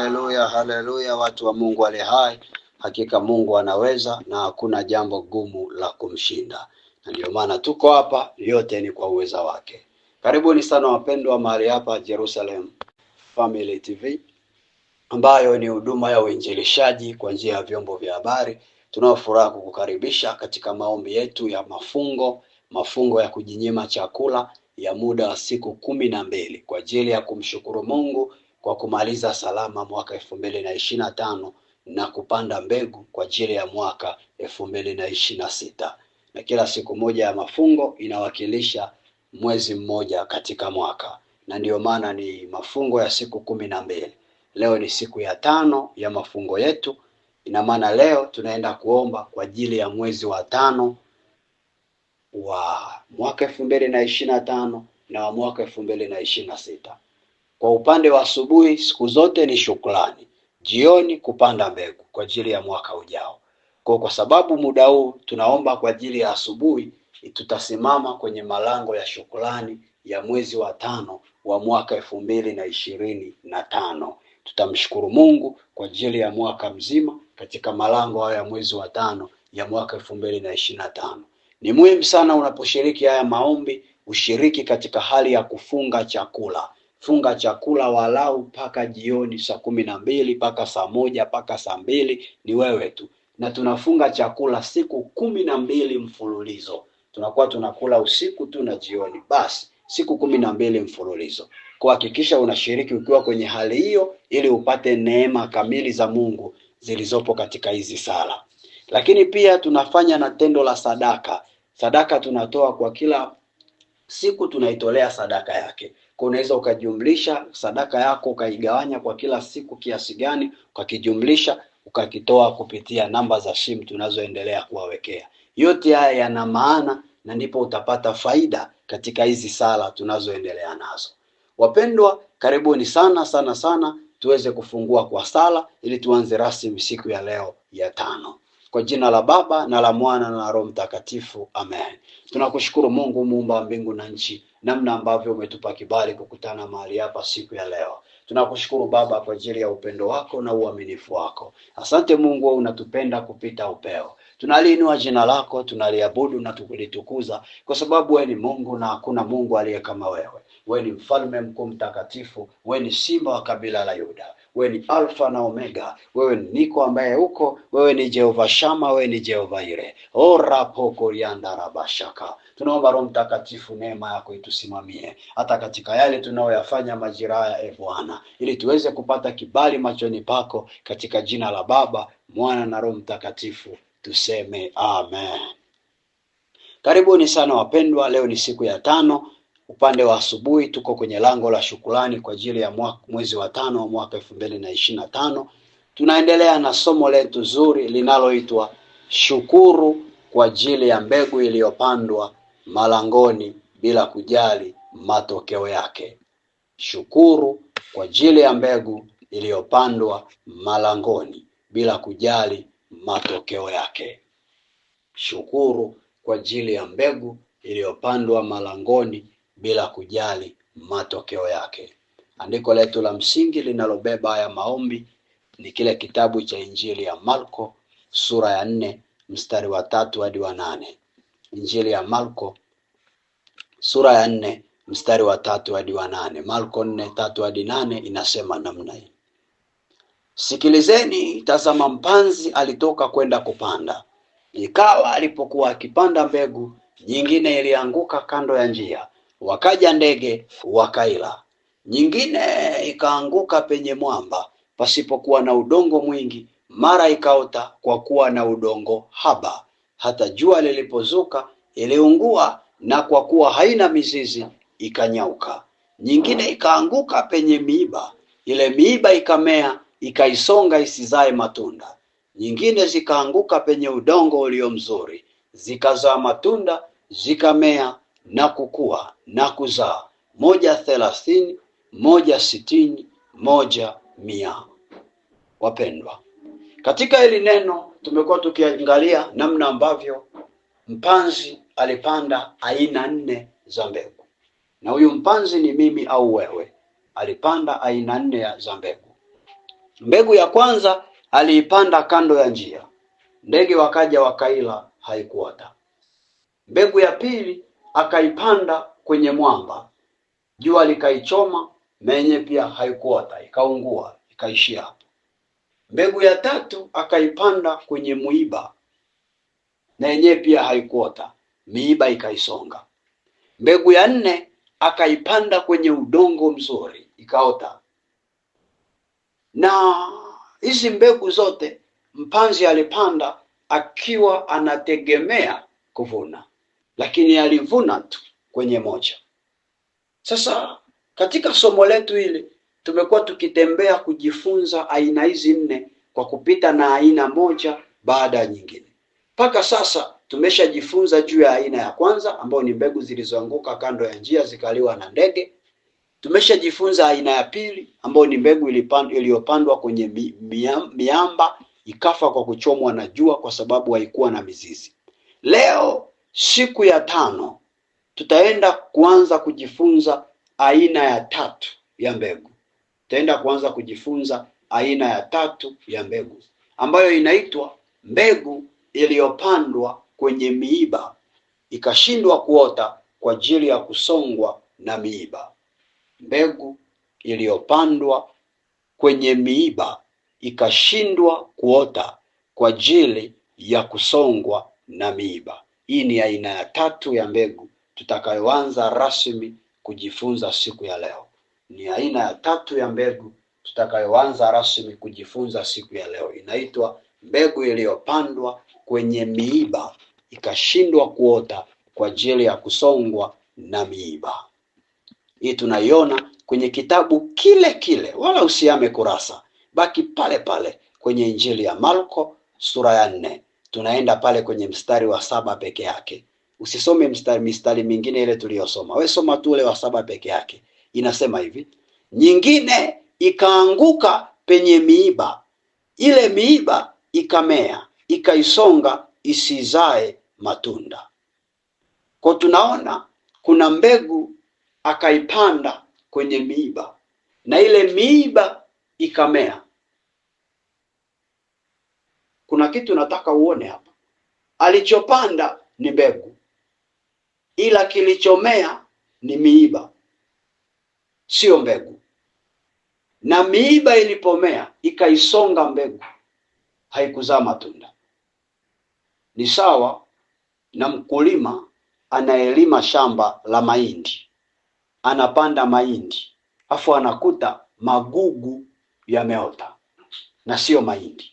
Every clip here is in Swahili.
haleluya, haleluya, watu wa Mungu aliye hai. Hakika Mungu anaweza na hakuna jambo gumu la kumshinda. Na ndio maana tuko hapa, yote ni kwa uweza wake. Karibuni sana wapendwa mahali hapa Jerusalem Family TV, ambayo ni huduma ya uinjilishaji kwa njia ya vyombo vya habari. Tunafuraha kukukaribisha katika maombi yetu ya mafungo ya kujinyima chakula ya muda wa siku 12 kwa ajili ya kumshukuru Mungu kwa kumaliza salama mwaka 2025 na kupanda mbegu kwa ajili ya mwaka 2026. Na kila siku moja ya mafungo inawakilisha mwezi mmoja katika mwaka, na ndio maana ni mafungo ya siku 12. Leo ni siku ya 5 ya mafungo yetu. Ina maana leo tunaenda kuomba kwa ajili ya mwezi wa 5 wa mwaka 2025 na wa mwaka 2026. Kwa upande wa asubuhi siku zote ni shukrani, jioni kupanda mbegu kwa ajili ya mwaka ujao. Kwa sababu muda huu tunaomba kwa ajili ya asubuhi, tutasimama kwenye malango ya shukrani ya mwezi wa 5 wa mwaka 2025. Tutamshukuru Mungu kwa ajili ya mwaka mzima katika malango haya ya mwezi wa 5 ya mwaka 2025. Ni muhimu sana unaposhiriki haya maombi, ushiriki katika hali ya kufunga chakula. Funga chakula walau mpaka jioni saa 12 mpaka saa 1 mpaka saa 2, ni wewe tu. Na tunafunga chakula siku 12 mfululizo. Tunakuwa tunakula usiku tu na jioni, basi siku 12 mfululizo. Kuhakikisha unashiriki ukiwa kwenye hali hiyo, ili upate neema kamili za Mungu zilizopo katika hizi sala. Lakini pia tunafanya na tendo la sadaka. Sadaka tunatoa kwa kila siku, tunaitolea sadaka yake. Kwa unaweza ukajumlisha sadaka yako ukaigawanya kwa kila siku kiasi gani, ukakijumlisha ukakitoa kupitia namba za simu tunazoendelea kuwawekea. Yote haya yana maana, na ndipo utapata faida katika hizi sala tunazoendelea nazo. Wapendwa, karibuni sana tuweze kufungua kwa sala ili tuanze rasmi siku ya leo ya 5. Kwa jina la Baba na la Mwana na la Roho Mtakatifu, amen. Tunakushukuru Mungu muumba wa mbingu na nchi, namna ambavyo umetupa kibali kukutana mahali hapa siku ya leo. Tunakushukuru Baba kwa ajili ya upendo wako na uaminifu wako. Asante Mungu, unatupenda kupita upeo. Tunaliinua jina lako, tunaliabudu na tukulitukuza kwa sababu wewe ni Mungu na hakuna Mungu aliye kama wewe. Wewe ni mfalme mkuu mtakatifu, wewe ni simba wa kabila la Yuda. Wewe ni Alfa na Omega, wewe ni Niko ambaye uko, wewe ni Jehova Shama, wewe ni Jehova Ire. Ora poko rianda rabashaka. Tunaomba Roho Mtakatifu neema yako itusimamie hata katika yale tunayoyafanya majira haya, Bwana, ili tuweze kupata kibali machoni pako, katika jina la Baba, Mwana na Roho Mtakatifu tuseme amen. Karibuni sana wapendwa, leo ni siku ya 5. Upande wa asubuhi tuko kwenye lango la shukrani kwa ajili ya mwezi wa 5 wa mwaka 2025. Tunaendelea na somo letu zuri linaloitwa shukuru kwa ajili ya mbegu iliyopandwa malangoni bila kujali matokeo yake. Shukuru kwa ajili ya mbegu iliyopandwa malangoni bila kujali matokeo yake. Shukuru kwa ajili ya mbegu iliyopandwa malangoni bila kujali matokeo yake. Andiko letu la msingi linalobeba haya maombi ni kile kitabu cha Injili ya Marko sura ya 4 mstari wa 3 hadi wa 8. Injili ya Marko sura ya 4 mstari wa 3 hadi wa 8. Marko 4:3 hadi 8 inasema namna hii: Sikilizeni, tazama mpanzi alitoka kwenda kupanda. Ikawa alipokuwa akipanda, mbegu nyingine ilianguka kando ya njia, wakaja ndege wakaila. Nyingine ikaanguka penye mwamba pasipokuwa na udongo mwingi, mara ikaota kwa kuwa na udongo haba. Hata jua lilipozuka iliungua, na kwa kuwa haina mizizi ikanyauka. Nyingine ikaanguka penye miiba, ile miiba ikamea ikaisonga isizae matunda. Nyingine zikaanguka penye udongo ulio mzuri, zikazaa matunda, zikamea na kukua na kuzaa, 130, 160, 100. Wapendwa, katika hili neno tumekuwa tukiangalia namna ambavyo mpanzi alipanda aina 4 za mbegu. Na huyu mpanzi ni mimi au wewe. Alipanda aina 4 za mbegu. Mbegu ya kwanza aliipanda kando ya njia, ndege wakaja wakaila, haikuota. Mbegu ya pili akaipanda kwenye mwamba, jua likaichoma, na yenyewe pia haikuota, ikaungua, ikaishia hapo. Mbegu ya tatu akaipanda kwenye mwiba, na yenyewe pia haikuota, miiba ikaisonga. Mbegu ya nne akaipanda kwenye udongo mzuri, ikaota. Na hizi mbegu zote mpanzi alipanda akiwa anategemea kuvuna, lakini alivuna tu kwenye moja. Sasa katika somo letu hili tumekuwa tukitembea kujifunza aina hizi nne kwa kupita na aina moja baada ya nyingine. Mpaka sasa tumeshajifunza juu ya aina ya kwanza ambayo ni mbegu zilizoanguka kando ya njia zikaliwa na ndege. Tumeshajifunza aina ya pili ambayo ni mbegu iliyopandwa kwenye miamba ikafa kwa kuchomwa na jua kwa sababu haikuwa na mizizi. Leo siku ya tano tutaenda kuanza kujifunza aina ya tatu ya mbegu. Tutaenda kuanza kujifunza aina ya tatu ya mbegu ambayo inaitwa mbegu iliyopandwa kwenye miiba ikashindwa kuota kwa ajili ya kusongwa na miiba. Mbegu iliyopandwa kwenye miiba ikashindwa kuota kwa ajili ya kusongwa na miiba. Hii ni aina ya tatu ya mbegu tutakayoanza rasmi kujifunza siku ya leo. Ni aina ya tatu ya mbegu tutakayoanza rasmi kujifunza siku ya leo. Inaitwa mbegu iliyopandwa kwenye miiba ikashindwa kuota kwa ajili ya kusongwa na miiba. Hii tunaiona kwenye kitabu kile kile, wala usiame kurasa, baki pale pale kwenye Injili ya Marko sura ya 4. Tunaenda pale kwenye mstari wa 7 peke yake. Usisome mistari mingine ile tuliyosoma. Wewe soma tu ule wa 7 peke yake. Inasema hivi: nyingine ikaanguka penye miiba, ile miiba ikamea, ikaisonga isizae matunda. Kwa tunaona kuna mbegu akaipanda kwenye miiba na ile miiba ikamea. Kuna kitu nataka uone hapa. Alichopanda ni mbegu, ila kilichomea ni miiba, sio mbegu. Na miiba ilipomea ikaisonga mbegu, haikuzaa matunda. Ni sawa na mkulima anayelima shamba la mahindi, anapanda mahindi afu anakuta magugu yameota na sio mahindi,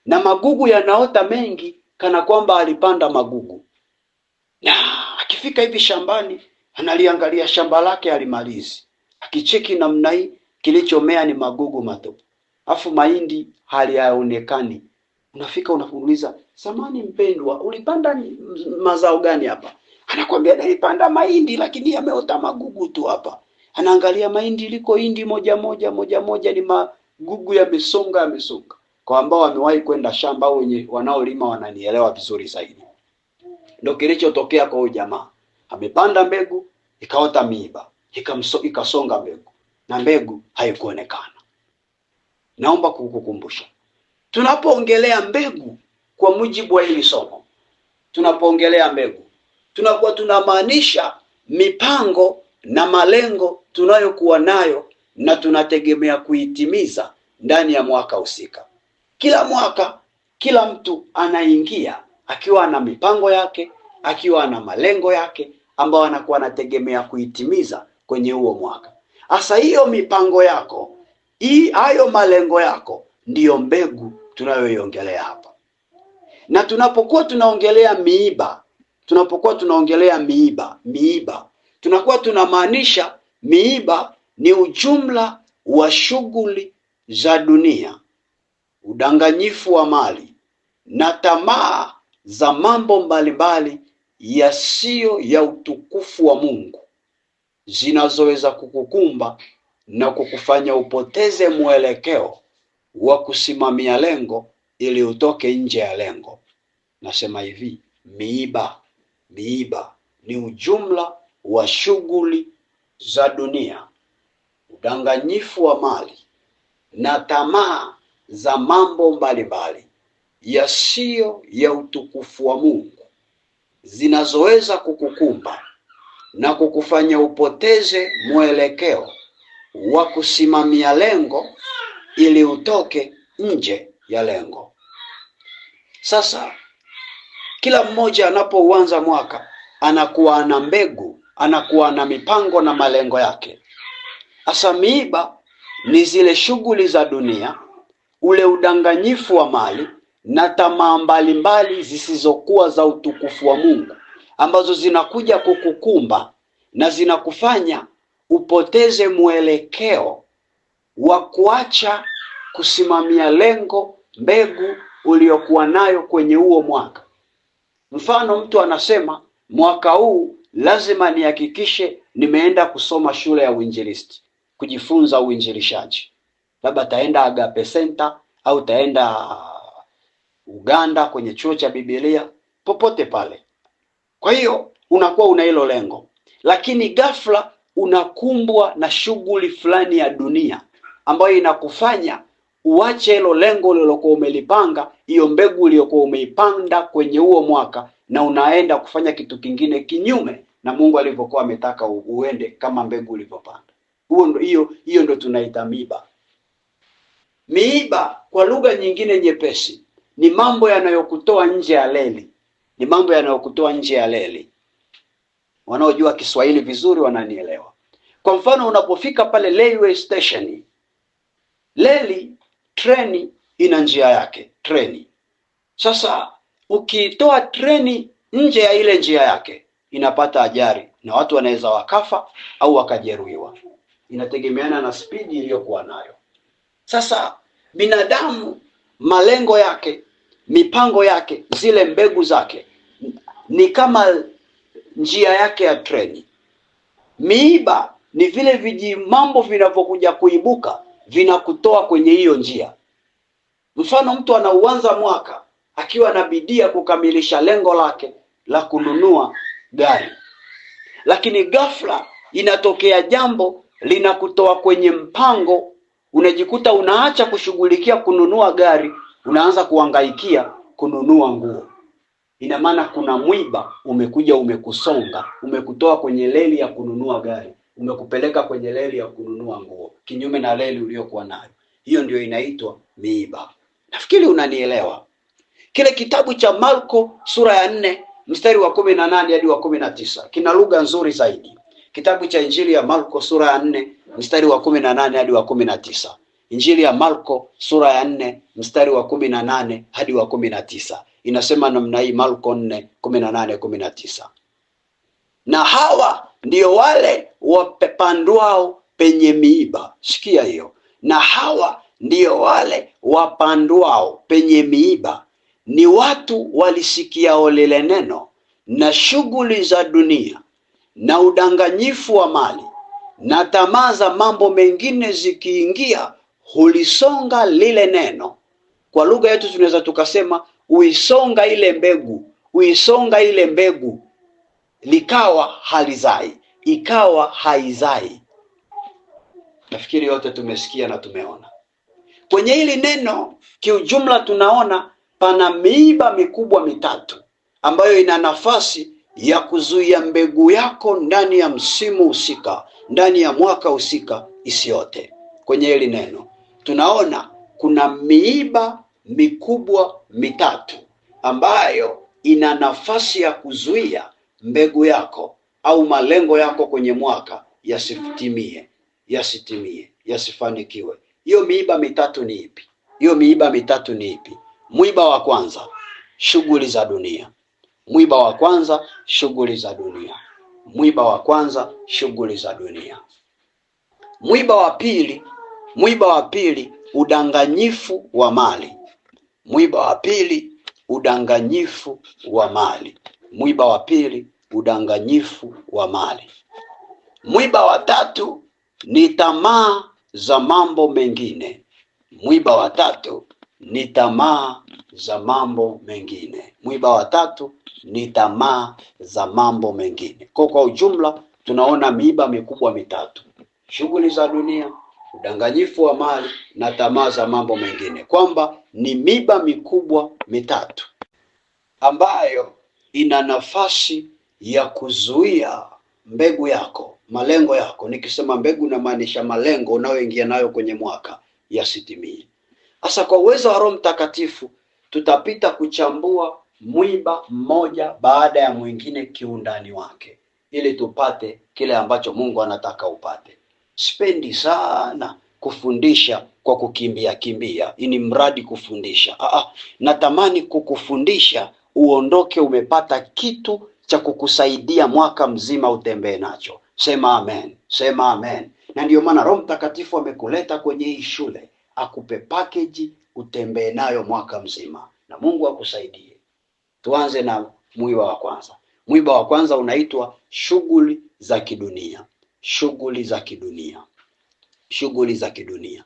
na magugu yanaota mengi kana kwamba alipanda magugu. Na akifika hivi shambani analiangalia shamba lake alimalizi, akicheki namna hii kilichomea ni magugu matupu, afu mahindi hayaonekani. Unafika unafuuliza, samani mpendwa, ulipanda mazao gani hapa? Anakwambia nilipanda mahindi lakini yameota magugu tu hapa. Anaangalia mahindi liko hindi moja moja ni magugu yamesonga. Kwa ambao wamewahi kwenda shamba au wenye wanaolima wananielewa vizuri zaidi. Ndio kilichotokea kwa huyu jamaa. Amepanda mbegu, ikaota miiba, ikasonga mbegu, na mbegu haikuonekana. Naomba kukukumbusha, tunapoongelea mbegu kwa mujibu wa hili somo, tunapoongelea mbegu tunakuwa tunamaanisha mipango na malengo tunayokuwa nayo na tunategemea kuitimiza ndani ya mwaka husika. Kila mwaka kila mtu anaingia akiwa na mipango yake, akiwa na malengo yake ambayo anakuwa anategemea kuitimiza kwenye huo mwaka. Asa hiyo mipango yako, hayo malengo yako ndiyo mbegu tunayoiongelea hapa. Na tunapokuwa tunaongelea miiba, tunakuwa tunamaanisha miiba ni ujumla wa shughuli za dunia, udanganyifu wa mali na tamaa za mambo mbalimbali yasiyo ya utukufu wa Mungu, zinazoweza kukukumba na kukufanya upoteze mwelekeo wa kusimamia lengo ili utoke nje ya lengo. Nasema hivi, miiba ni ujumla wa shughuli za dunia, udanganyifu wa mali na tamaa za mambo mbalimbali yasiyo ya utukufu wa Mungu zinazoweza kukukumba na kukufanya upoteze mwelekeo wa kusimamia lengo ili utoke nje ya lengo. Sasa kila mmoja anapouanza mwaka anakuwa na mbegu, anakuwa na mipango na malengo yake. Hasa miiba ni zile shughuli za dunia, ule udanganyifu wa mali na tamaa mbalimbali zisizokuwa za utukufu wa Mungu, ambazo zinakuja kukukumba na zinakufanya upoteze mwelekeo wa kuacha kusimamia lengo, mbegu uliokuwa nayo kwenye huo mwaka. Mfano, mtu anasema mwaka huu lazima nihakikishe nimeenda kusoma shule ya uinjilisti, kujifunza uinjilishaji. Labda taenda Agape Center au taenda Uganda kwenye chuo cha Biblia, popote pale. Kwa hiyo unakuwa una hilo lengo, lakini ghafla unakumbwa na shughuli fulani ya dunia ambayo inakufanya uache hilo lengo ulilokuwa umelipanga, hiyo mbegu uliyokuwa umeipanda kwenye huo mwaka, na unaenda kufanya kitu kingine kinyume na Mungu alivyokuwa ametaka uende kama mbegu ulivyopanda. Hiyo ndo tunaita miiba. Miiba kwa lugha nyingine nyepesi ni mambo yanayokutoa nje ya leli. Ni mambo yanayokutoa nje ya leli. Wanaojua Kiswahili vizuri wananielewa. Kwa mfano, unapofika pale railway station, leli, treni ina njia yake, treni. Sasa ukitoa treni nje ya ile njia yake, inapata ajali na watu wanaweza wakafa au wakajeruhiwa. Inategemeana na spidi iliyokuwa nayo. Sasa binadamu, malengo yake, mipango yake, zile mbegu zake ni kama njia yake ya treni. Miiba ni vile viji mambo vinavyokuja kuibuka, vinakutoa kwenye hiyo njia. Mfano, mtu anauanza mwaka akiwa na bidii ya kukamilisha lengo lake la kununua gari, lakini ghafla inatokea jambo linakutoa kwenye mpango, unajikuta unaacha kushughulikia kununua gari, unaanza kuhangaikia kununua nguo. Ina maana kuna mwiba umekuja, umekusonga, umekutoa kwenye leli ya kununua gari, umekupeleka kwenye leli ya kununua nguo, kinyume na leli uliyokuwa nayo. Hiyo ndio inaitwa miiba. Nafikiri unanielewa. Kile kitabu cha Marko sura ya 4 mstari wa 18 hadi wa 19 kina lugha nzuri zaidi. Kitabu cha Injili ya Marko sura ya 4 mstari wa 18 hadi wa 19. Injili ya Marko sura ya 4 mstari wa 18 hadi wa 19 inasema namna hii. Marko 4:18-19. Na hawa ndio wale wapandwao penye miiba. Sikia hiyo. Na hawa ndio wale wapandwao penye miiba, ni watu walisikiao lile neno, na shughuli za dunia na udanganyifu wa mali na tamaa za mambo mengine zikiingia, hulisonga lile neno. Kwa lugha yetu tunaweza tukasema uisonga ile mbegu, likawa halizai, ikawa haizai. Nafikiri yote tumesikia na tumeona. Kwenye hili neno kiujumla tunaona pana miiba mikubwa mitatu ambayo ina nafasi ya kuzuia mbegu yako ndani ya msimu husika, ndani ya mwaka husika isiote. Kwenye hili neno tunaona kuna miiba mikubwa mitatu ambayo ina nafasi ya kuzuia mbegu yako au malengo yako kwenye mwaka yasitimie, yasifanikiwe. Hiyo miiba mitatu ni ipi? Mwiba wa kwanza, shughuli za dunia. Mwiba wa kwanza, shughuli za dunia. Mwiba wa pili, udanganyifu wa mali. Mwiba wa pili, udanganyifu wa mali. Mwiba wa tatu ni tamaa za mambo mengine. Kwa ujumla tunaona miiba mikubwa mitatu: shughuli za dunia, udanganyifu wa mali na tamaa za mambo mengine, kwamba ni miba mikubwa mitatu ambayo ina nafasi ya kuzuia mbegu yako, malengo yako. Nikisema mbegu namaanisha malengo unayoingia nayo kwenye mwaka yasitimie. Sasa kwa uwezo wa Roho Mtakatifu tutapita kuchambua mwiba mmoja baada ya mwingine kiundani wake, ili tupate kile ambacho Mungu anataka upate. Sipendi sana kufundisha kwa kukimbia kimbia, ini mradi kufundisha. Natamani kukufundisha uondoke umepata kitu cha kukusaidia mwaka mzima utembee nacho. Sema amen, sema amen. Na ndio maana Roho Mtakatifu amekuleta kwenye hii shule, akupe package utembee nayo mwaka mzima, na Mungu akusaidie. Tuanze na mwiba wa kwanza. Mwiba wa kwanza unaitwa shughuli za kidunia. Shughuli za kidunia. Shughuli za kidunia.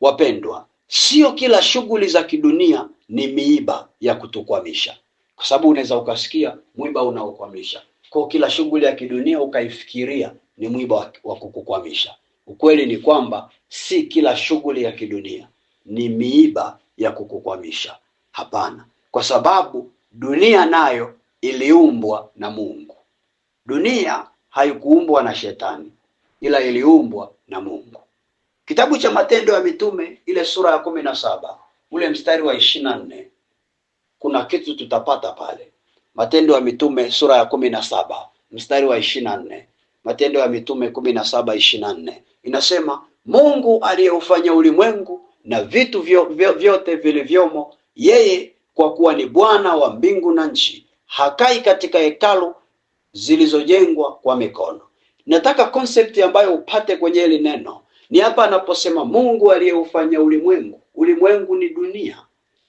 Wapendwa, sio kila shughuli za kidunia ni miiba ya kutukwamisha, kwa sababu unaweza ukasikia mwiba unaokwamisha. Kwa kila shughuli ya kidunia ukaifikiria ni mwiba wa kukukwamisha. Ukweli ni kwamba si kila shughuli ya kidunia ni miiba ya kukukwamisha. Hapana, kwa sababu dunia nayo iliumbwa na Mungu. Dunia haikuumbwa na shetani, ila iliumbwa na Mungu. Kitabu cha Matendo ya Mitume ile sura ya 17 ule mstari wa 24, kuna kitu tutapata pale. Matendo ya Mitume sura ya 17 mstari wa 24. Matendo ya Mitume 17:24 inasema, Mungu aliyeufanya ulimwengu na vitu vyote vilivyomo, yeye kwa kuwa ni Bwana wa mbingu na nchi, hakai katika hekalu zilizojengwa kwa mikono. Nataka concept ambayo upate kwenye hili neno ni hapa anaposema Mungu aliyeufanya ulimwengu. Ulimwengu ni dunia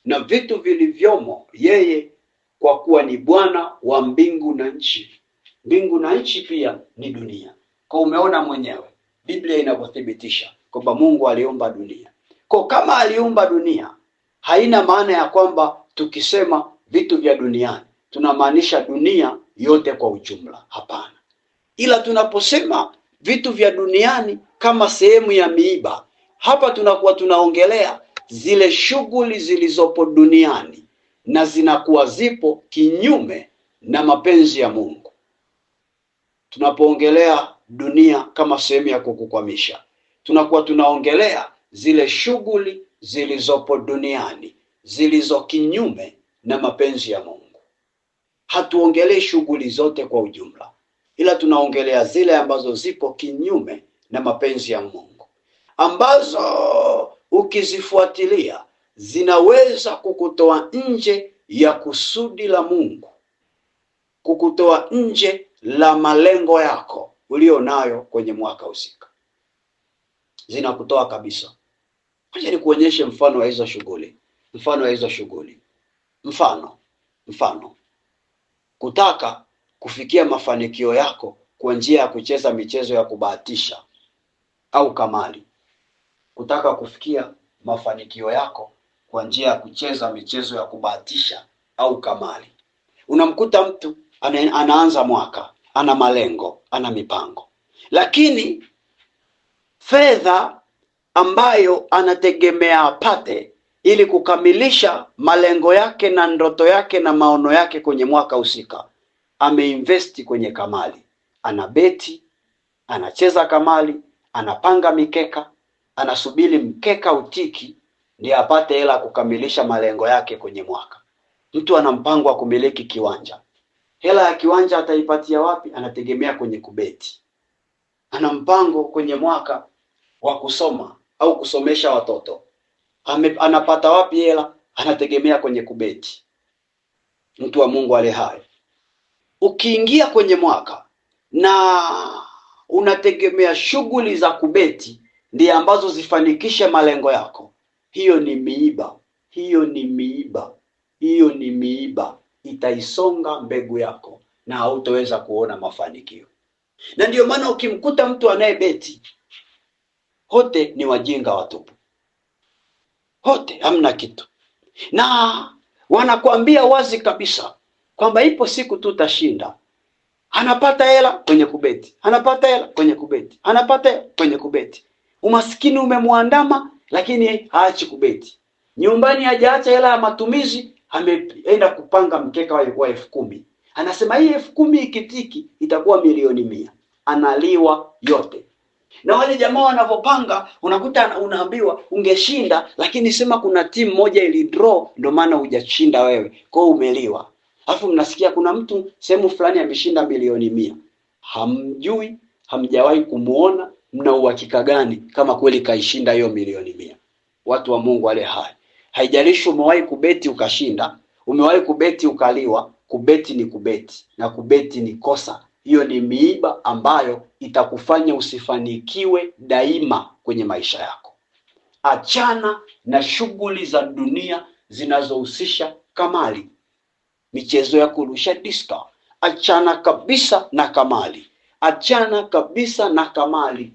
na vitu vilivyomo, yeye kwa kuwa ni Bwana wa mbingu na nchi. Mbingu na nchi pia ni dunia. Kwa umeona mwenyewe Biblia inavyothibitisha kwamba Mungu aliumba dunia. Kwa kama aliumba dunia, haina maana ya kwamba tukisema vitu vya duniani tunamaanisha dunia yote kwa ujumla. Hapana. Ila tunaposema vitu vya duniani kama sehemu ya miiba, hapa tunakuwa tunaongelea zile shughuli zilizopo duniani na zinakuwa zipo kinyume na mapenzi ya Mungu. Tunapoongelea dunia kama sehemu ya kukukwamisha, tunakuwa tunaongelea zile shughuli zilizopo duniani zilizo kinyume na mapenzi ya Mungu. Hatuongelei shughuli zote kwa ujumla, ila tunaongelea zile ambazo zipo kinyume na mapenzi ya Mungu, ambazo ukizifuatilia zinaweza kukutoa nje ya kusudi la Mungu, kukutoa nje la malengo yako ulionayo kwenye mwaka husika. Zinakutoa kabisa. Ngoja nikuonyeshe mfano wa hizo shughuli. Mfano wa hizo shughuli. Mfano. Kutaka kufikia mafanikio yako kwa njia ya kucheza michezo ya kubahatisha au kamari. Kutaka kufikia mafanikio yako kwa njia ya kucheza michezo ya kubahatisha au kamari. Unamkuta mtu anaanza mwaka, ana malengo, ana mipango, lakini fedha ambayo anategemea apate ili kukamilisha malengo yake na ndoto yake na maono yake kwenye mwaka husika, ameinvesti kwenye kamari. Anabeti, anacheza kamari, anapanga mikeka, anasubiri mkeka utiki ndiye apate hela kukamilisha malengo yake kwenye mwaka. Mtu ana mpango wa kumiliki kiwanja. Hela ya kiwanja ataipatia wapi? Anategemea kwenye kubeti. Ana mpango kwenye mwaka wa kusoma au kusomesha watoto. Anapata wapi hela? Anategemea kwenye kubeti. Mtu wa Mungu ale hai, ukiingia kwenye mwaka na unategemea shughuli za kubeti ndiye ambazo zifanikishe malengo yako, hiyo ni miiba. Hiyo ni miiba. Hiyo ni miiba. Itaisonga mbegu yako na hautaweza kuona mafanikio. Na ndio maana ukimkuta mtu anayebeti, wote ni wajinga watupu. Wote hamna kitu. Na wanakuambia wazi kabisa kwamba ipo siku tu utashinda. Anapata hela kwenye kubeti. Anapata hela kwenye kubeti. Anapata hela kwenye kubeti. Umaskini umemwandama, lakini haachi kubeti. Nyumbani hajaacha hela ya matumizi, ameenda kupanga mkeka wa 10,000. Anasema hii 10,000 ikitiki itakuwa milioni 100. Analiwa yote. Na wale jamaa wanavyopanga, unakuta unaambiwa ungeshinda, lakini sema kuna timu moja ili draw, ndio maana hujashinda wewe. Kwa hiyo umeliwa. Alafu mnasikia kuna mtu sehemu fulani ameshinda milioni 100. Hamjui, hamjawahi kumuona, mna uhakika gani kama kweli kaishinda hiyo milioni 100? Watu wa Mungu wale hai. Haijalishi umewahi kubeti ukashinda, umewahi kubeti ukaliwa, kubeti ni kubeti na kubeti ni kosa. Hiyo ni miiba ambayo itakufanya usifanikiwe daima kwenye maisha yako. Achana na shughuli za dunia zinazohusisha kamari. Michezo ya kurusha diska, achana kabisa na kamari. Achana kabisa na kamari.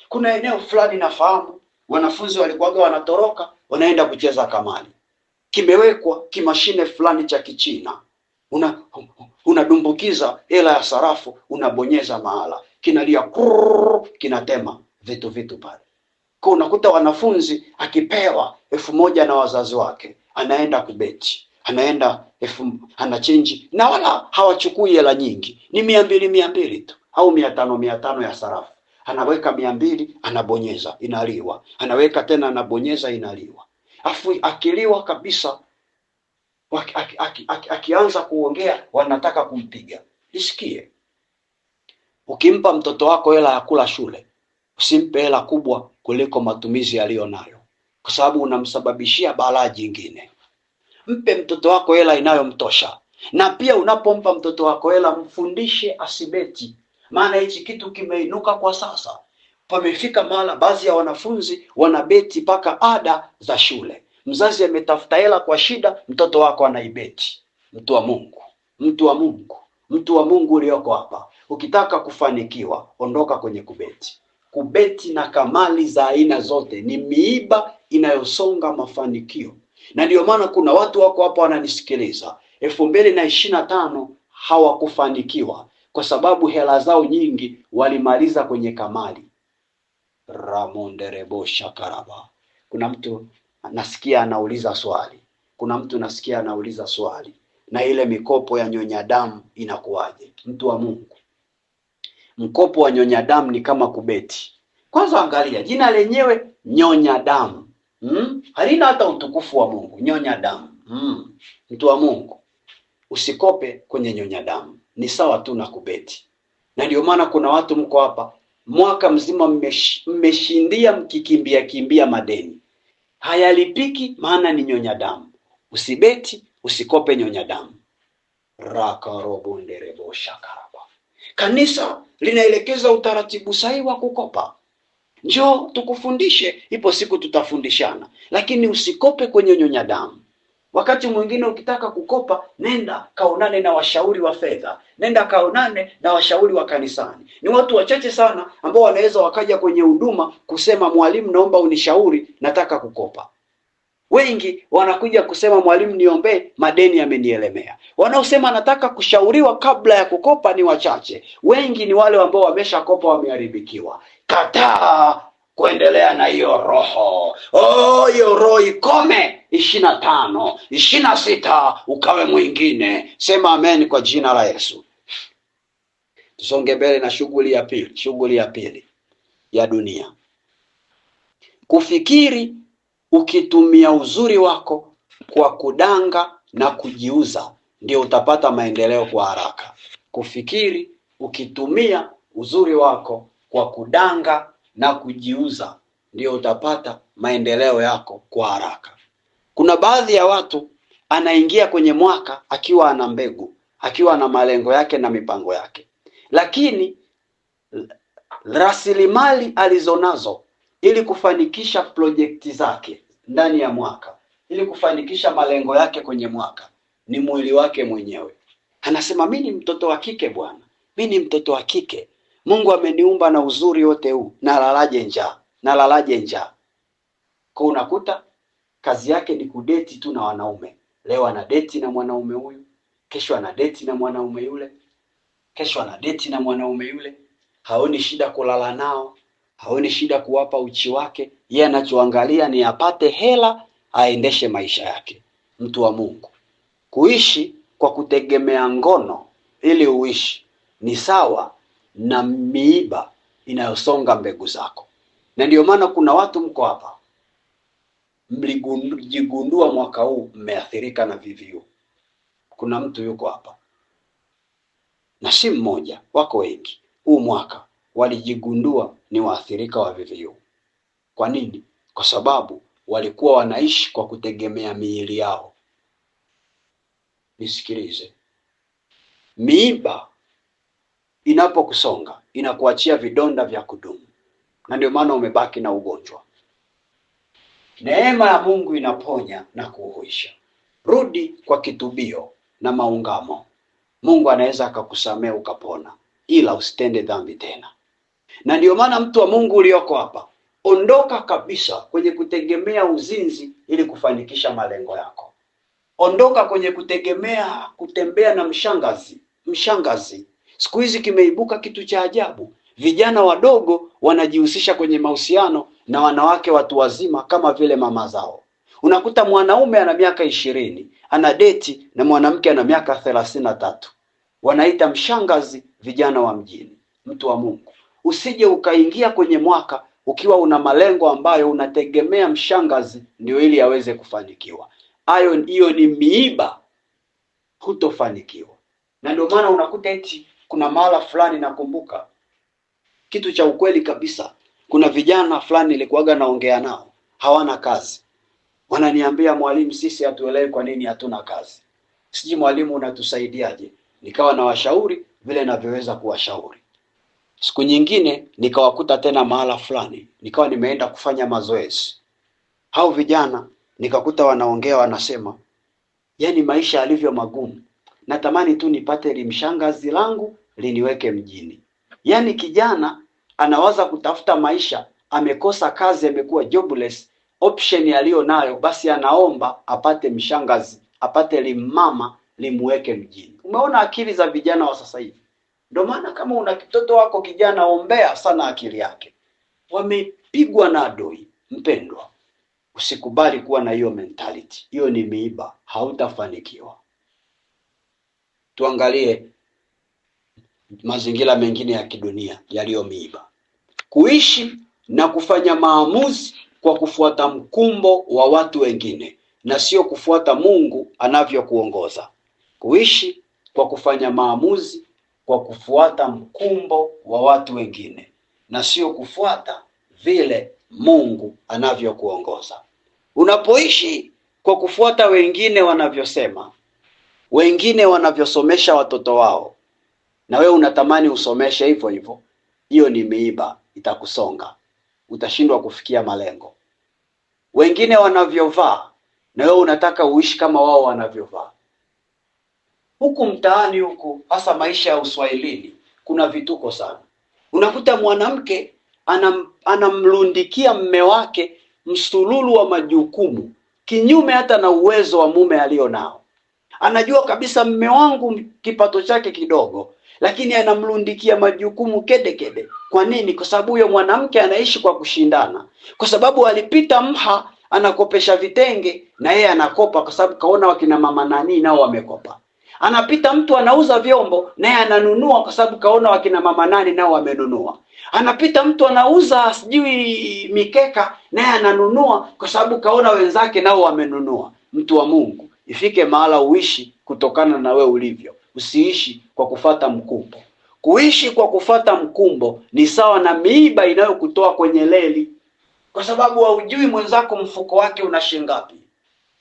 Kuna eneo fulani nafahamu, wanafunzi walikuwaga wanatoroka, wanaenda kucheza kamari. Kimewekwa kimashine fulani cha Kichina. Unadumbukiza hela ya sarafu, unabonyeza mahala, kinalia kurr, kinatema vitu pale. Kwa unakuta wanafunzi akipewa 1,000 na wazazi wake, anaenda kubeti. Anaenda anachange na wala hawachukui hela nyingi. Ni 200 tu au 500 ya sarafu. Anaweka 200, anabonyeza, inaliwa. Anaweka tena, anabonyeza, inaliwa. Afu akiliwa kabisa, akianza kuongea wanataka kumpiga. Nisikie. Ukimpa mtoto wako hela ya kula shule, usimpe hela kubwa kuliko matumizi aliyonayo, kwa sababu unamsababishia balaa jingine. Mpe mtoto wako hela inayomtosha. Na pia unapompa mtoto wako hela, mfundishe asibeti. Maana hichi kitu kimeinuka kwa sasa. Pamefika mahala baadhi ya wanafunzi wanabeti paka ada za shule. Mzazi ametafuta hela kwa shida, mtoto wako anaibeti. Mtu wa Mungu, mtu wa Mungu, mtu wa Mungu ulioko hapa, ukitaka kufanikiwa, ondoka kwenye kubeti. Kubeti na kamari za aina zote ni miiba inayosonga mafanikio. Na ndio maana kuna watu wako hapa wananisikiliza, 2025 hawakufanikiwa kwa sababu hela zao nyingi walimaliza kwenye kamari. Ramonderebo shakaraba. Kuna mtu nasikia anauliza swali. Na ile mikopo ya nyonya damu inakuwaje? Mtu wa Mungu, mkopo wa nyonya damu ni kama kubeti. Kwanza angalia jina lenyewe, nyonya damu. Halina hata utukufu wa Mungu. Nyonya damu. Mtu wa Mungu, usikope kwenye nyonya damu. Ni sawa tu na kubeti. Na ndio maana kuna watu mko hapa mwaka mzima mmeshindia mkikimbia madeni. Hayalipiki, maana ni nyonya damu. Usibeti, usikope nyonya damu. Rakarobonderebo shakaraba. Kanisa linaelekeza utaratibu sahihi wa kukopa. Njoo tukufundishe, ipo siku tutafundishana, lakini usikope kwenye nyonya damu. Wakati mwingine ukitaka kukopa, nenda kaonane na washauri wa fedha, nenda kaonane na washauri wa kanisani. Ni watu wachache sana ambao wanaweza wakaja kwenye huduma kusema, mwalimu, naomba unishauri, nataka kukopa. Wengi wanakuja kusema, mwalimu, niombee, madeni yamenielemea. Wanaosema nataka kushauriwa kabla ya kukopa ni wachache. Wengi ni wale ambao wameshakopa, wameharibikiwa. Kataa kuendelea na hiyo roho. Hiyo roho ikome. 25, 26 ukawe mwingine. Sema amen kwa jina la Yesu. Tusonge mbele na shughuli ya pili ya dunia. Kufikiri ukitumia uzuri wako kwa kudanga na kujiuza, ndio utapata maendeleo kwa haraka. Kufikiri ukitumia uzuri wako kwa kudanga na kujiuza, ndio utapata maendeleo yako kwa haraka. Kuna baadhi ya watu anaingia kwenye mwaka akiwa ana mbegu, akiwa na malengo yake na mipango yake, lakini rasilimali alizonazo ili kufanikisha projekti zake ndani ya mwaka, ili kufanikisha malengo yake kwenye mwaka, ni mwili wake mwenyewe. Anasema, mimi ni mtoto wa kike bwana, mimi ni mtoto wa kike, Mungu ameniumba na uzuri wote huu, nalalaje njaa. Kwa unakuta kazi yake ni kudeti tu na wanaume. Leo anadeti na mwanaume huyu, kesho anadeti na mwanaume yule, haoni shida kulala nao, haoni shida kuwapa uchi wake. Yeye anachoangalia ni apate hela, aendeshe maisha yake. Mtu wa Mungu, kuishi kwa kutegemea ngono ili uishi ni sawa na miiba inayosonga mbegu zako. Na ndio maana kuna watu mko hapa mlijigundua mwaka huu mmeathirika na VVU. Kuna mtu yuko hapa na si mmoja, wako wengi, huu mwaka walijigundua ni waathirika wa VVU. Kwa nini? Kwa sababu walikuwa wanaishi kwa kutegemea miili yao. Nisikilize, miiba inapokusonga inakuachia vidonda vya kudumu, na ndio maana umebaki na ugonjwa. Neema ya Mungu inaponya na kuhuisha. Rudi kwa kitubio na maungamo. Mungu anaweza akakusamea ukapona, ila usitende dhambi tena. Na ndio maana mtu wa Mungu ulioko hapa, ondoka kabisa kwenye kutegemea uzinzi ili kufanikisha malengo yako. Ondoka kwenye kutegemea kutembea na mshangazi. Siku hizi kimeibuka kitu cha ajabu. Vijana wadogo wanajihusisha kwenye mahusiano na wanawake watu wazima kama vile mama zao. Unakuta mwanaume ana miaka 20, ana deti na mwanamke ana miaka 33. Wanaita mshangazi vijana wa mjini. Mtu wa Mungu, usije ukaingia kwenye mwaka ukiwa una malengo ambayo unategemea mshangazi ndio ili aweze kufanikiwa. Hiyo ni miiba, hutofanikiwa. Na ndio maana unakuta eti kuna mahala fulani, nakumbuka kitu cha ukweli kabisa, kuna vijana fulani nilikuwaga naongea nao, hawana kazi. Wananiambia, mwalimu, sisi hatuelewi kwa nini hatuna kazi. Siji mwalimu, unatusaidiaje? Nikawa na washauri vile navyoweza kuwashauri. Siku nyingine nikawakuta tena mahala fulani, nikawa nimeenda kufanya mazoezi. Hao vijana nikakuta wanaongea, wanasema, yani maisha alivyo magumu, natamani tu nipate limshangazi langu liniweke mjini. Yani kijana anawaza kutafuta maisha, amekosa kazi, amekuwa jobless, option aliyo nayo basi anaomba apate mshangazi, apate limama limuweke mjini. Umeona akili za vijana wa sasa hivi? Ndio maana kama una kitoto wako kijana, ombea sana akili yake. Wamepigwa na adui. Mpendwa, usikubali kuwa na hiyo mentality. Hiyo ni miiba, hautafanikiwa. Tuangalie mazingira mengine ya kidunia yaliyo miiba. Kuishi na kufanya maamuzi kwa kufuata mkumbo wa watu wengine na sio kufuata Mungu anavyokuongoza. Kuishi kwa kufanya maamuzi kwa kufuata mkumbo wa watu wengine na sio kufuata vile Mungu anavyokuongoza. Unapoishi kwa kufuata wengine wanavyosema, wengine wanavyosomesha watoto wao, na wewe unatamani usomeshe hivyo hivyo, hiyo ni miiba, itakusonga. Utashindwa kufikia malengo. Wengine wanavyovaa, na wewe unataka uishi kama wao wanavyovaa. Huku mtaani huku, hasa maisha ya Uswahilini, kuna vituko sana. Unakuta mwanamke anamlundikia mme wake msululu wa majukumu, kinyume hata na uwezo wa mume alio nao. Anajua kabisa mme wangu kipato chake kidogo, lakini anamlundikia majukumu kede kede. Kwa nini? Kwa sababu huyo mwanamke anaishi kwa kushindana. Kwa sababu alipita Mha anakopesha vitenge na yeye anakopa, kwa sababu kaona wakina mama nani nao wamekopa. Anapita mtu anauza vyombo na yeye ananunua, kwa sababu kaona wakina mama nani nao wamenunua. Anapita mtu anauza sijui mikeka na yeye ananunua, kwa sababu kaona wenzake nao wamenunua. Mtu wa Mungu, ifike mahala uishi kutokana na we ulivyo. Usiishi kwa kufata mkumbo. Kuishi kwa kufata mkumbo ni sawa na miiba inayokutoa kwenye leli, kwa sababu haujui mwenzako mfuko wake una shilingi ngapi.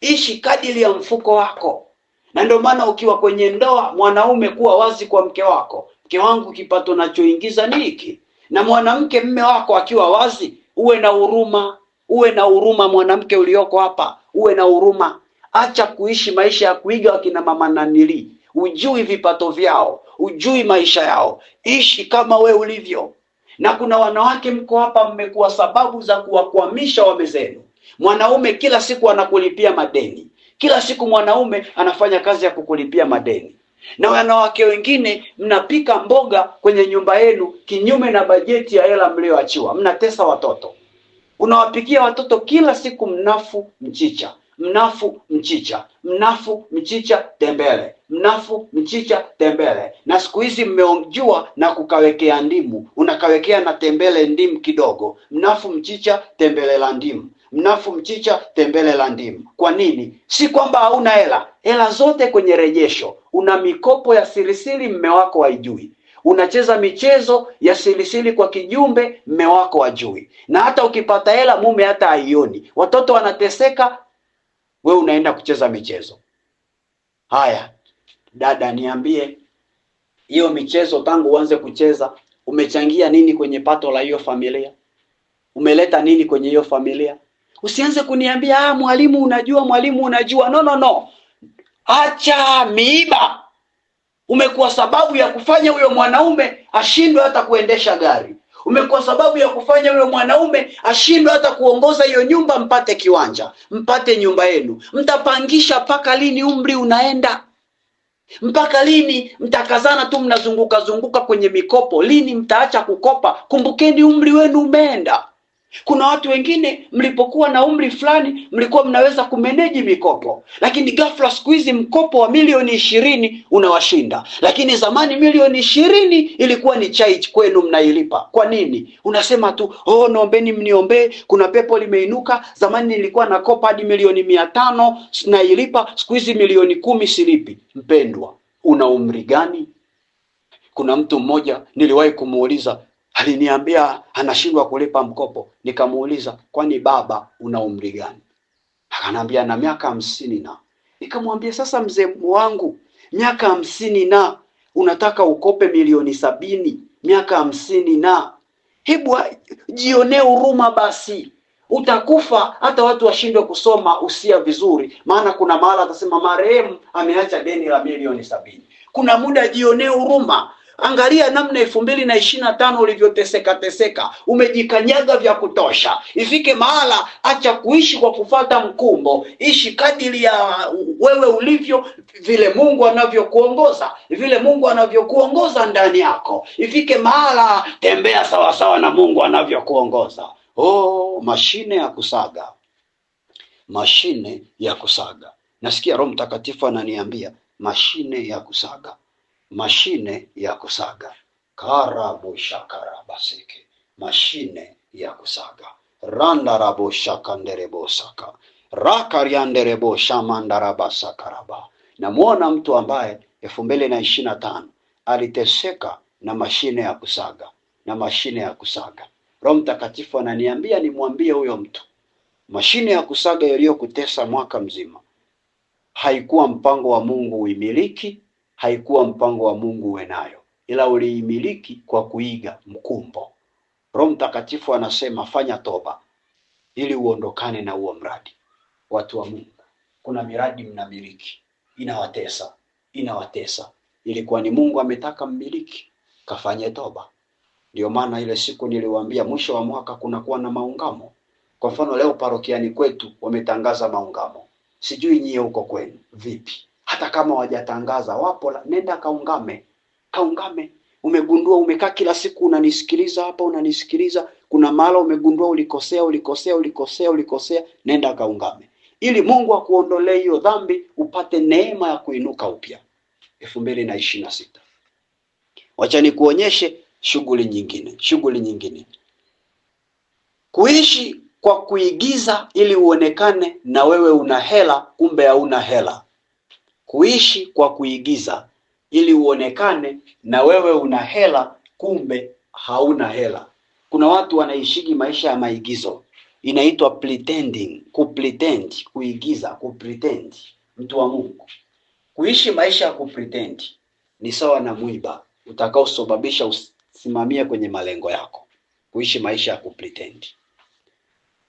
Ishi kadiri ya mfuko wako. Na ndio maana ukiwa kwenye ndoa, mwanaume, kuwa wazi kwa mke wako. Mke wangu, kipato nachoingiza ni hiki. Na mwanamke, mme wako akiwa wazi, uwe na huruma. Uwe na huruma, mwanamke ulioko hapa, uwe na huruma. Acha kuishi maisha ya kuiga wakina mama nanili. Ujui vipato vyao, ujui maisha yao. Ishi kama we ulivyo. Na kuna wanawake mko hapa, mmekuwa sababu za kuwakwamisha wame zenu. Mwanaume kila siku anakulipia madeni. Kila siku mwanaume anafanya kazi ya kukulipia madeni. Na wanawake wengine mnapika mboga kwenye nyumba yenu kinyume na bajeti ya hela mlioachiwa, mnatesa watoto. Unawapikia watoto kila siku mnafu mchicha, mnafu mchicha, mnafu mchicha tembele, mnafu mchicha tembele. Na siku hizi mmeonjua na kukawekea ndimu, unakawekea na tembele ndimu kidogo, mnafu mchicha tembele la ndimu, mnafu mchicha tembele la ndimu. Kwa nini? Si kwamba hauna hela, hela zote kwenye rejesho. Una mikopo ya sirisiri, mme wako haijui. Unacheza michezo ya silisili kwa kijumbe, mme wako hajui. Na hata ukipata hela mume hata haioni. Watoto wanateseka, we unaenda kucheza michezo. Haya, dada niambie, hiyo michezo tangu uanze kucheza umechangia nini kwenye pato la hiyo familia? Umeleta nini kwenye hiyo familia? Usianze kuniambia mwalimu unajua, mwalimu unajua. No. Acha miiba. Umekuwa sababu ya kufanya huyo mwanaume ashindwe hata kuendesha gari. Umekuwa sababu ya kufanya huyo mwanaume ashindwe hata kuongoza hiyo nyumba, mpate kiwanja, mpate nyumba yenu. Mtapangisha mpaka lini? Umri unaenda. Mpaka lini mtakazana tu mnazunguka kwenye mikopo? Lini mtaacha kukopa? Kumbukeni umri wenu umeenda. Kuna watu wengine mlipokuwa na umri fulani mlikuwa mnaweza kumeneji mikopo, lakini ghafla siku hizi mkopo wa milioni 20 unawashinda. Lakini zamani milioni 20 ilikuwa ni chai kwenu, mnailipa. Kwa nini? Unasema tu naombeni mniombee, kuna pepo limeinuka. Zamani nilikuwa nakopa hadi milioni 500 nailipa, siku hizi milioni 10 silipi. Mpendwa, una umri gani? Kuna mtu mmoja niliwahi kumuuliza, aliniambia anashindwa kulipa mkopo. Nikamuuliza, kwani baba una umri gani? Akanambia na miaka 50 na. Nikamwambia, sasa mzee wangu, miaka 50 na unataka ukope milioni 70, miaka 50 na. Hebu jionee huruma basi. Utakufa hata watu washindwe kusoma usia vizuri, maana kuna mahala atasema marehemu ameacha deni la milioni 70. Kuna muda jionee huruma. Angalia namna 2025 ulivyoteseka. Umejikanyaga vya kutosha. Ifike mahala acha kuishi kwa kufata mkumbo. Ishi kadiri ya wewe ulivyo, vile Mungu anavyokuongoza, vile Mungu anavyokuongoza ndani yako. Ifike mahala tembea sawa sawa na Mungu anavyokuongoza. Mashine ya kusaga. Mashine ya kusaga. Nasikia Roho Mtakatifu ananiambia mashine ya kusaga. Mashine ya kusaga. Karabosha karabaseke. Mashine ya kusaga. Randa rabosha kanderebosaka. Rakarianderebo shamandarabasa. Namuona mtu ambaye 2025 aliteseka na mashine ya kusaga. Na mashine ya kusaga. Roho Mtakatifu ananiambia nimwambie huyo mtu, mashine ya kusaga iliyokutesa mwaka mzima haikuwa mpango wa Mungu uimiliki, haikuwa mpango wa Mungu uwe nayo, ila uliimiliki kwa kuiga mkumbo. Roho Mtakatifu anasema fanya toba ili uondokane na huo mradi. Watu wa Mungu, kuna miradi mnamiliki inawatesa. Ilikuwa ni Mungu ametaka mmiliki, kafanye toba. Ndio maana ile siku niliwaambia mwisho wa mwaka kunakuwa na maungamo. Kwa mfano leo parokiani kwetu wametangaza maungamo. Sijui nyie huko kwenu vipi? Hata kama wajatangaza, wapo, nenda kaungame. Umegundua umekaa kila siku unanisikiliza hapa, unanisikiliza, kuna mahala umegundua ulikosea, nenda kaungame. Ili Mungu akuondolee hiyo dhambi, upate neema ya kuinuka upya 2026. Wacha nikuonyeshe shughuli nyingine. Kuishi kwa kuigiza ili uonekane na wewe una hela, kumbe hauna hela. Kuishi kwa kuigiza ili uonekane na wewe una hela, kumbe hauna hela. Kuna watu wanaishigi maisha ya maigizo. Inaitwa pretending, kuigiza. Mtu wa Mungu, kuishi maisha ya kupretend ni sawa na mwiba utakaosababisha usimamie kwenye malengo yako. Kuishi maisha ya kupretend.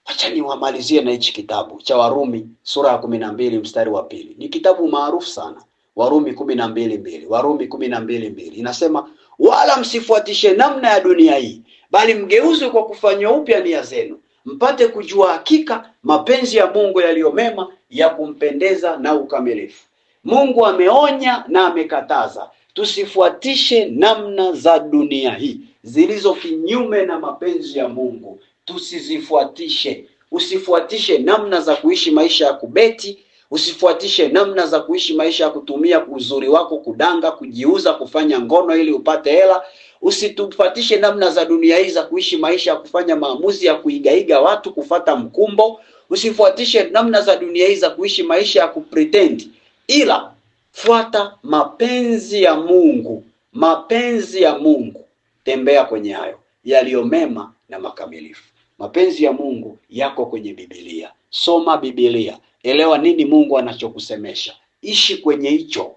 Acha niwamalizie na hichi kitabu cha Warumi sura ya 12 mstari wa 2. Ni kitabu maarufu sana. Warumi 12:2 inasema, wala msifuatishe namna ya dunia hii, bali mgeuzwe kwa kufanywa upya nia zenu, mpate kujua hakika mapenzi ya Mungu yaliyo mema, ya kumpendeza na ukamilifu. Mungu ameonya na amekataza tusifuatishe namna za dunia hii zilizo kinyume na mapenzi ya Mungu. Tusizifuatishe. Usifuatishe namna za kuishi maisha ya kubeti. Usifuatishe namna za kuishi maisha ya kutumia uzuri wako kudanga, kujiuza, kufanya ngono ili upate hela. Usitufuatishe namna za dunia hii za kuishi maisha ya kufanya maamuzi ya kuigaiga watu, kufata mkumbo. Usifuatishe namna za dunia hii za kuishi maisha ya kupretend, ila fuata mapenzi ya Mungu. Mapenzi ya Mungu, tembea kwenye hayo yaliyo mema na makamilifu. Mapenzi ya Mungu yako kwenye Biblia. Soma Biblia, elewa nini Mungu anachokusemesha, ishi kwenye hicho,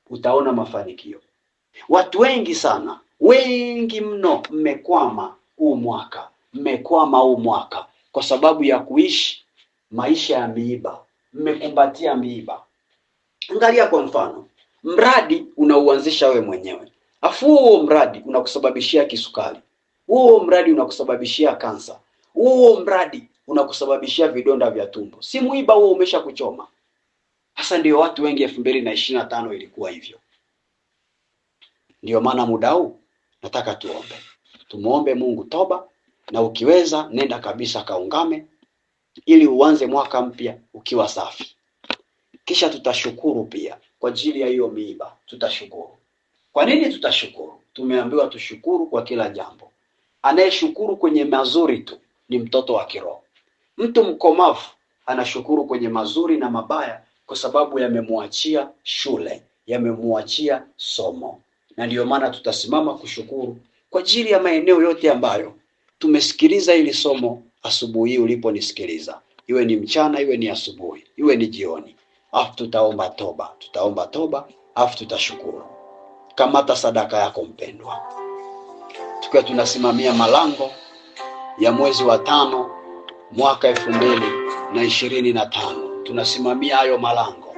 utaona mafanikio. Watu wengi sana, wengi mno, mmekwama huu mwaka kwa sababu ya kuishi maisha ya miiba. Mmekumbatia miiba. Angalia kwa mfano, mradi unauanzisha we mwenyewe, afu huo mradi unakusababishia kisukari, huo mradi unakusababishia kansa, huo mradi unakusababishia vidonda vya tumbo. Si muiba huo, umesha kuchoma. Hasa ndio watu wengi 2025 ilikuwa hivyo. Ndio maana muda huu nataka tuombe. Tumuombe Mungu toba, na ukiweza nenda kabisa kaungame ili uanze mwaka mpya ukiwa safi. Kisha tutashukuru pia kwa ajili ya hiyo miiba. Tutashukuru. Kwa nini tutashukuru? Tumeambiwa tushukuru kwa kila jambo. Anayeshukuru kwenye mazuri tu ni mtoto wa kiroho. Mtu mkomavu anashukuru kwenye mazuri na mabaya kwa sababu yamemwachia shule, yamemwachia somo. Na ndiyo maana tutasimama kushukuru kwa ajili ya maeneo yote ambayo tumesikiliza hili somo asubuhi uliponisikiliza. Iwe ni mchana, iwe ni asubuhi, iwe ni jioni. Afu tutaomba toba, afu tutashukuru. Kamata sadaka yako mpendwa. Tukiwa tunasimamia malango ya mwezi wa 5 mwaka 2025. Tunasimamia hayo malango.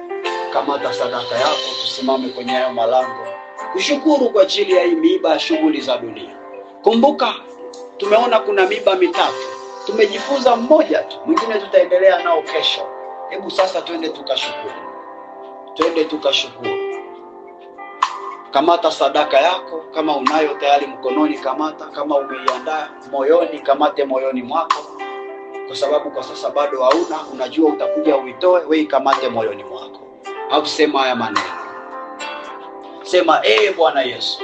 Kamata sadaka yako, tusimame kwenye hayo malango. Kushukuru kwa ajili ya hii miiba ya shughuli za dunia. Kumbuka, tumeona kuna miiba mitatu. Tumejifunza mmoja tu, mwingine tutaendelea nao kesho. Hebu sasa twende tukashukuru. Kamata sadaka yako, kama unayo tayari mkononi kamata, kama umeiandaa moyoni kamate moyoni mwako, kwa sababu kwa sasa bado hauna, unajua utakuja uitoe, wewe kamate moyoni mwako. Au sema haya maneno. Sema, Bwana Yesu.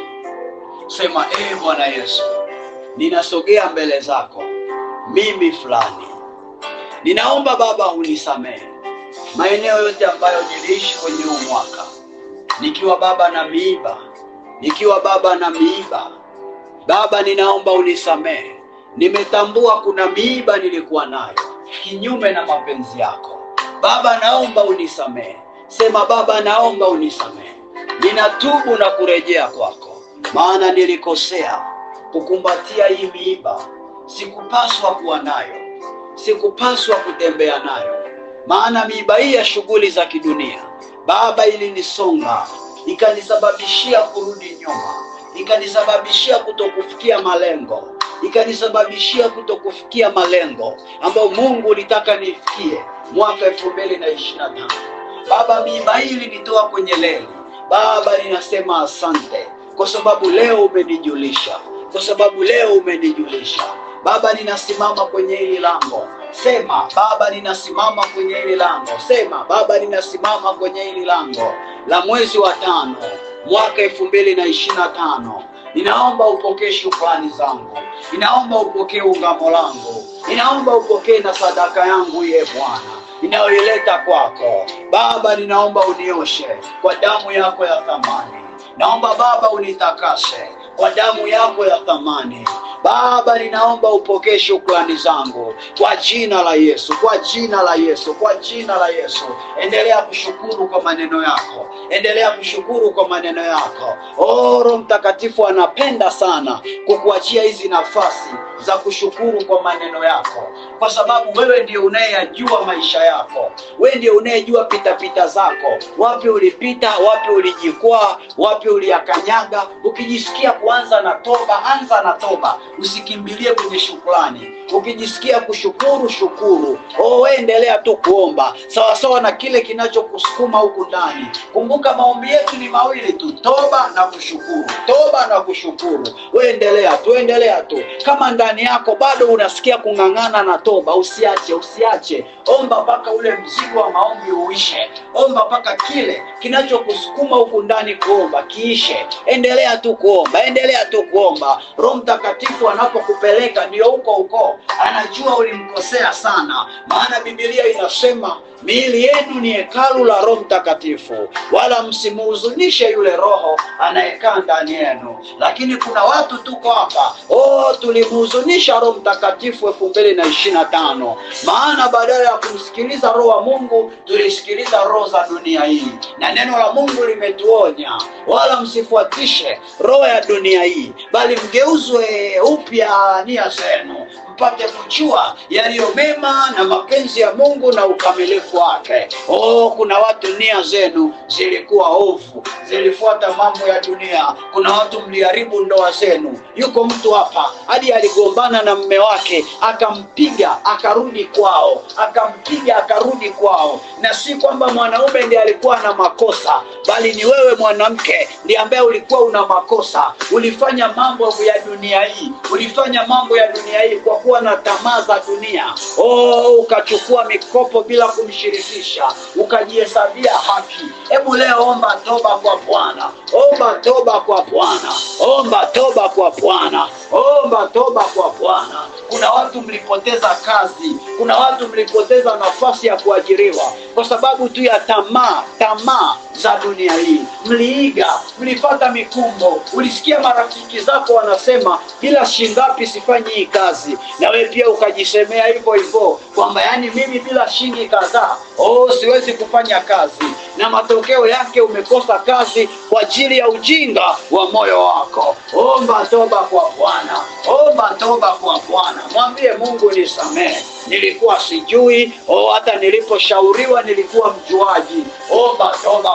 Sema, Bwana Yesu, ninasogea mbele zako mimi fulani. Ninaomba Baba unisamehe maeneo yote ambayo niliishi kwenye huu mwaka nikiwa Baba na miiba. Baba, ninaomba unisamehe. Nimetambua kuna miiba nilikuwa nayo kinyume na mapenzi yako. Baba, naomba unisamehe. Sema, Baba, naomba unisamehe. Ninatubu na kurejea kwako, maana nilikosea kukumbatia hii miiba. Sikupaswa kuwa nayo, sikupaswa kutembea nayo, maana miiba hii ya shughuli za kidunia Baba ilinisonga, ikanisababishia kurudi nyuma, ikanisababishia kutokufikia malengo, ambayo Mungu ulitaka nifikie mwaka 2025. Baba, miiba hii ilinitoa kwenye leli. Baba, ninasema asante kwa sababu leo umenijulisha. Baba, ninasimama kwenye hili lango. Sema, Baba, ninasimama kwenye hili lango. Sema, Baba, ninasimama kwenye hili lango la mwezi wa 5 mwaka 2025. Ninaomba upokee shukrani zangu. Ninaomba upokee ungamo langu. Ninaomba upokee na sadaka yangu, ye Bwana, ninayoileta kwako. Baba, ninaomba unioshe kwa damu yako ya thamani. Naomba Baba unitakase kwa damu yako ya thamani. Baba, ninaomba upokee shukrani zangu kwa jina la Yesu, kwa jina la Yesu, kwa jina la Yesu. Endelea kushukuru kwa maneno yako. Endelea kushukuru kwa maneno yako. Roho Mtakatifu anapenda sana kukuachia hizi nafasi za kushukuru kwa maneno yako, kwa sababu wewe ndiye unayejua maisha yako. Wewe ndiye unayejua pitapita zako, wapi ulipita, wapi ulijikwaa, wapi uliyakanyaga. Ukijisikia kuanza na toba, anza na toba, usikimbilie kwenye shukrani. Ukijisikia kushukuru, shukuru. Wewe endelea tu kuomba sawa sawa na kile kinachokusukuma huku ndani. Kumbuka maombi yetu ni mawili tu, toba na kushukuru, toba na kushukuru. Wewe endelea tu. Kama ndani yako bado unasikia kung'ang'ana na toba, usiache. Omba mpaka ule mzigo wa maombi uishe. Omba mpaka kile kinachokusukuma huku ndani kuomba kiishe. Endelea tu kuomba. Roho Mtakatifu anapokupeleka ndio huko. Anajua ulimkosea sana, maana Biblia inasema miili yenu ni hekalu la Roho Mtakatifu, wala msimuhuzunishe yule Roho anayekaa ndani yenu. Lakini kuna watu tuko hapa, tulimhuzunisha Roho Mtakatifu 2025, maana badala ya kumsikiliza Roho wa Mungu tulisikiliza roho za dunia hii. Na neno la Mungu limetuonya, wala msifuatishe roho ya dunia hii, bali mgeuzwe upya nia zenu, mpate kujua yaliyo mema na mapenzi ya Mungu na ukamilifu wake. Kuna watu nia zenu zilikuwa ovu, zilifuata mambo ya dunia. Kuna watu mliharibu ndoa zenu. Yuko mtu hapa hadi aligombana na mume wake, akampiga akarudi kwao, na si kwamba mwanaume ndiye alikuwa na makosa, bali ni wewe mwanamke ndiye ambaye ulikuwa una makosa. Ulifanya mambo ya dunia hii, kwa kuwa na tamaa za dunia. Ukachukua mikopo bila kumshirikisha, ukajihesabia haki. Hebu leo omba toba kwa Bwana. Kuna watu mlipoteza kazi, kuna watu mlipoteza nafasi ya kuajiriwa kwa sababu tu ya tamaa za dunia hii. Mlipata mikumbo. Ulisikia marafiki zako wanasema bila shingapi sifanyi hii kazi, na wewe pia ukajisemea hivyo kwamba yani mimi bila shilingi kadhaa siwezi kufanya kazi, na matokeo yake umekosa kazi kwa ajili ya ujinga wa moyo wako. Omba toba kwa Bwana. Mwambie Mungu, nisamehe, nilikuwa sijui, hata niliposhauriwa nilikuwa mjuaji. Omba toba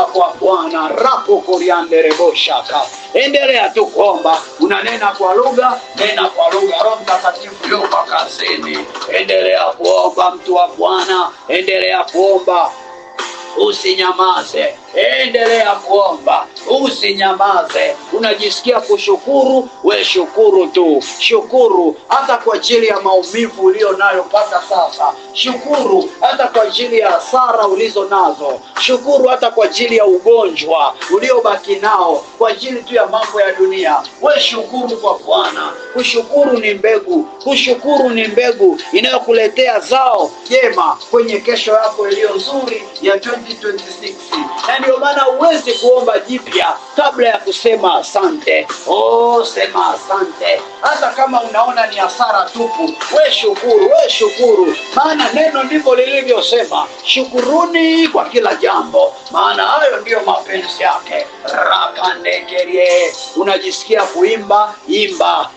kwa Bwana. Rapo koriandere boshaka. Endelea tu kuomba. Unanena kwa lugha, nena kwa lugha. Roho Mtakatifu yuko kazini. Endelea kuomba, mtu wa Bwana, endelea kuomba. Usinyamaze, endelea kuomba, usinyamaze. Unajisikia kushukuru, we shukuru tu. Shukuru hata kwa ajili ya maumivu ulio nayo mpaka sasa. Shukuru hata kwa ajili ya hasara ulizo nazo. Shukuru hata kwa ajili ya ugonjwa uliobaki nao, kwa ajili tu ya mambo ya dunia. We shukuru kwa Bwana. Kushukuru ni mbegu inayokuletea zao jema kwenye kesho yako iliyo nzuri ya 2026. Na ndio maana huwezi kuomba jipya kabla ya kusema asante. Sema asante. Hata kama unaona ni hasara tupu, we shukuru. Maana neno ndivyo lilivyosema, shukuruni kwa kila jambo, maana hayo ndiyo mapenzi yake. Rakandekerie. Unajisikia kuimba, imba.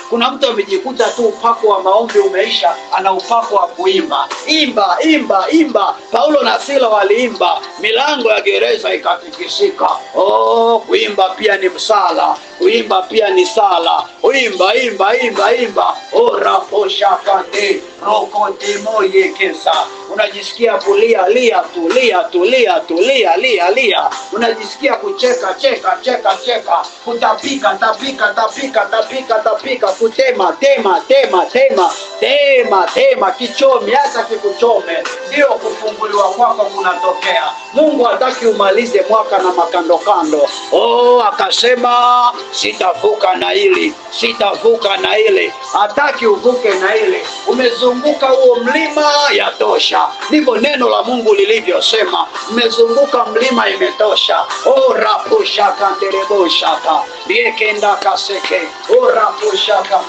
Kuna mtu amejikuta tu upako wa maombi umeisha, ana upako wa kuimba. Imba. Paulo na Sila waliimba, milango ya gereza ikatikisika. Kuimba pia ni msala, kuimba pia ni sala. Imba. Raposhakande rokote kesa. Unajisikia kulia, lia. Unajisikia kucheka, kutapika, kutema, kichomi, hata kikuchome. Ndio kufunguliwa kwako kunatokea. Mungu hataki umalize mwaka na makando. Akasema sitavuka na ile. Hataki uvuke na ile. Umezunguka huo mlima, yatosha. Ndivyo neno la Mungu lilivyosema. Mmezunguka mlima, imetosha. Raposhaka ndereboshaka liekenda kaseke. Raposhaka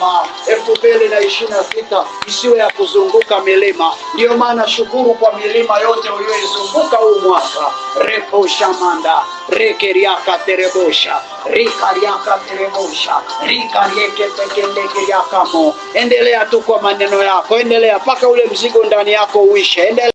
2026 isiwe ya kuzunguka milima. Ndio maana shukuru kwa milima yote uliyoizunguka huu mwaka. repusha manda rekeriaka terebosha rikariaka terebosha rikarieke tekendekeriakamo. Endelea tu kwa maneno yako, endelea mpaka ule mzigo ndani yako uishe. Endelea.